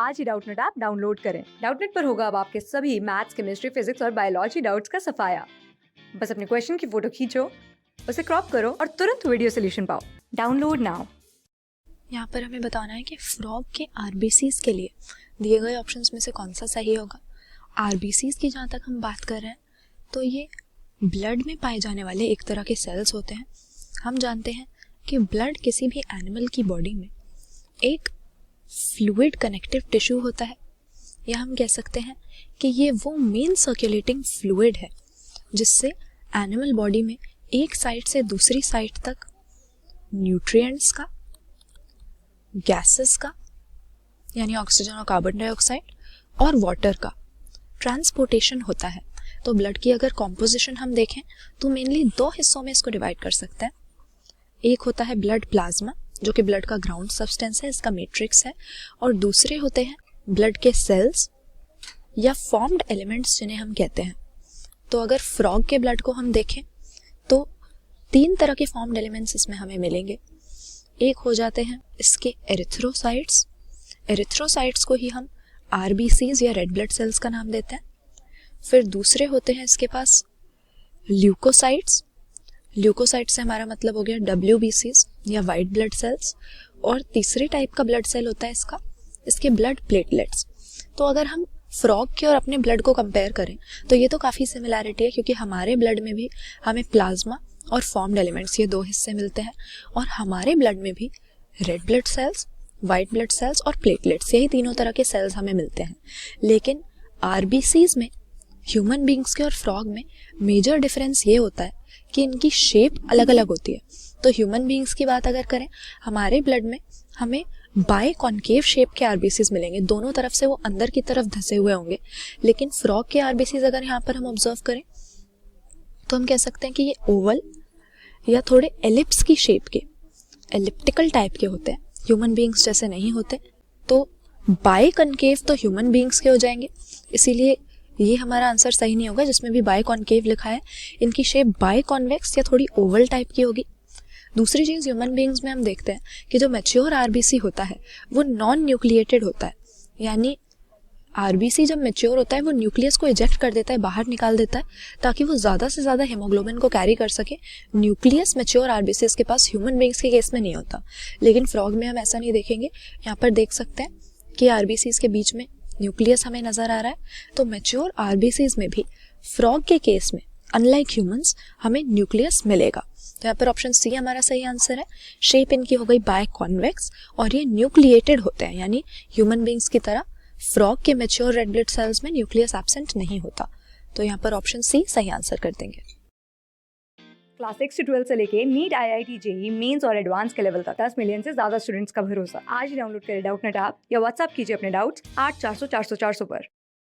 आज ही Doubtnut app download करें। Doubtnut पर होगा अब आपके सभी मैथ्स, केमिस्ट्री, फिजिक्स और बायोलॉजी डाउट्स का सफाया। बस अपने क्वेश्चन की फोटो खींचो, उसे क्रॉप करो और तुरंत वीडियो सोल्यूशन पाओ। Download now. यहाँ पर हमें बताना है कि फ्रॉग के आरबीसीज के लिए दिए गए ऑप्शंस में से कौन सा सही होगा। आरबीसीज की जहाँ तक हम बात कर रहे हैं तो ये ब्लड में पाए जाने वाले एक तरह के सेल्स होते हैं। हम जानते हैं कि ब्लड किसी भी एनिमल की बॉडी में एक फ्लूइड कनेक्टिव टिश्यू होता है, या हम कह सकते हैं कि ये वो मेन सर्कुलेटिंग फ्लूइड है जिससे एनिमल बॉडी में एक साइड से दूसरी साइड तक न्यूट्रिएंट्स का, गैसेस का यानी ऑक्सीजन और कार्बन डाइऑक्साइड और वाटर का ट्रांसपोर्टेशन होता है। तो ब्लड की अगर कॉम्पोजिशन हम देखें तो मेनली दो हिस्सों में इसको डिवाइड कर सकते हैं। एक होता है ब्लड प्लाज्मा जो कि ब्लड का ग्राउंड सब्सटेंस है, इसका मैट्रिक्स है, और दूसरे होते हैं ब्लड के सेल्स या फॉर्म्ड एलिमेंट्स जिन्हें हम कहते हैं। तो अगर फ्रॉग के ब्लड को हम देखें तो तीन तरह के फॉर्म्ड एलिमेंट्स इसमें हमें मिलेंगे। एक हो जाते हैं इसके एरिथ्रोसाइट्स। एरिथ्रोसाइट्स को ही हम आरबीसीज या रेड ब्लड सेल्स का नाम देते हैं। फिर दूसरे होते हैं इसके पास ल्यूकोसाइट्स। ल्यूकोसाइट से हमारा मतलब हो गया डब्ल्यूबीसीज या वाइट ब्लड सेल्स। और तीसरे टाइप का ब्लड सेल होता है इसके ब्लड प्लेटलेट्स। तो अगर हम फ्रॉग के और अपने ब्लड को कंपेयर करें तो ये तो काफ़ी सिमिलैरिटी है, क्योंकि हमारे ब्लड में भी हमें प्लाज्मा और फॉर्म्ड एलिमेंट्स ये दो हिस्से मिलते हैं, और हमारे ब्लड में भी red blood cells, white blood cells और प्लेटलेट्स, यही तीनों तरह के सेल्स हमें मिलते हैं। लेकिन आरबीसीज में, ह्यूमन बींग्स के और फ्रॉग में मेजर डिफरेंस ये होता है कि इनकी शेप अलग अलग होती है। तो ह्यूमन बींग्स की बात अगर करें, हमारे ब्लड में हमें बाय कॉन्केव शेप के आरबीसीज मिलेंगे, दोनों तरफ से वो अंदर की तरफ धंसे हुए होंगे। लेकिन फ्रॉग के आरबीसीज अगर यहाँ पर हम ऑब्जर्व करें तो हम कह सकते हैं कि ये ओवल या थोड़े एलिप्स की शेप के, एलिप्टिकल टाइप के होते हैं, ह्यूमन बींग्स जैसे नहीं होते। तो बाय कॉन्केव तो ह्यूमन बींग्स के हो जाएंगे, इसीलिए ये हमारा आंसर सही नहीं होगा जिसमें भी बाय कॉन्केव लिखा है। इनकी शेप बाय कॉन्वेक्स या थोड़ी ओवल टाइप की होगी। दूसरी चीज़, ह्यूमन बींग्स में हम देखते हैं कि जो मैच्योर आरबीसी होता है वो नॉन न्यूक्लिएटेड होता है, यानी आरबीसी जब मैच्योर होता है वो न्यूक्लियस को इजेक्ट कर देता है, बाहर निकाल देता है, ताकि वो ज़्यादा से ज़्यादा हेमोग्लोबिन को कैरी कर सके। न्यूक्लियस मैच्योर आरबीसीज के पास ह्यूमन बींग्स के केस में नहीं होता। लेकिन फ्रॉग में हम ऐसा नहीं देखेंगे। यहाँ पर देख सकते हैं कि आरबीसीज के बीच में न्यूक्लियस हमें नजर आ रहा है। तो मैच्योर आरबीसीज में भी फ्रॉग के केस में अनलाइक ह्यूमंस हमें न्यूक्लियस मिलेगा। तो यहाँ पर ऑप्शन सी हमारा सही आंसर है। शेप इनकी हो गई बाय कॉन्वेक्स और ये न्यूक्लिएटेड होते हैं, यानी ह्यूमन बींग्स की तरह फ्रॉग के मैच्योर रेड ब्लड सेल्स में न्यूक्लियस एब्सेंट नहीं होता। तो यहाँ पर ऑप्शन सी सही आंसर कर देंगे। क्लास 6 से 12 से लेके नीट, IIT, जेई मेंस और एडवांस के लेवल तक 10 मिलियन से ज्यादा स्टूडेंट्स का भरोसा। आज ही डाउनलोड करें डाउटनेट ऐप या व्हाट्सएप कीजिए अपने डाउट्स 8400 400 400 पर।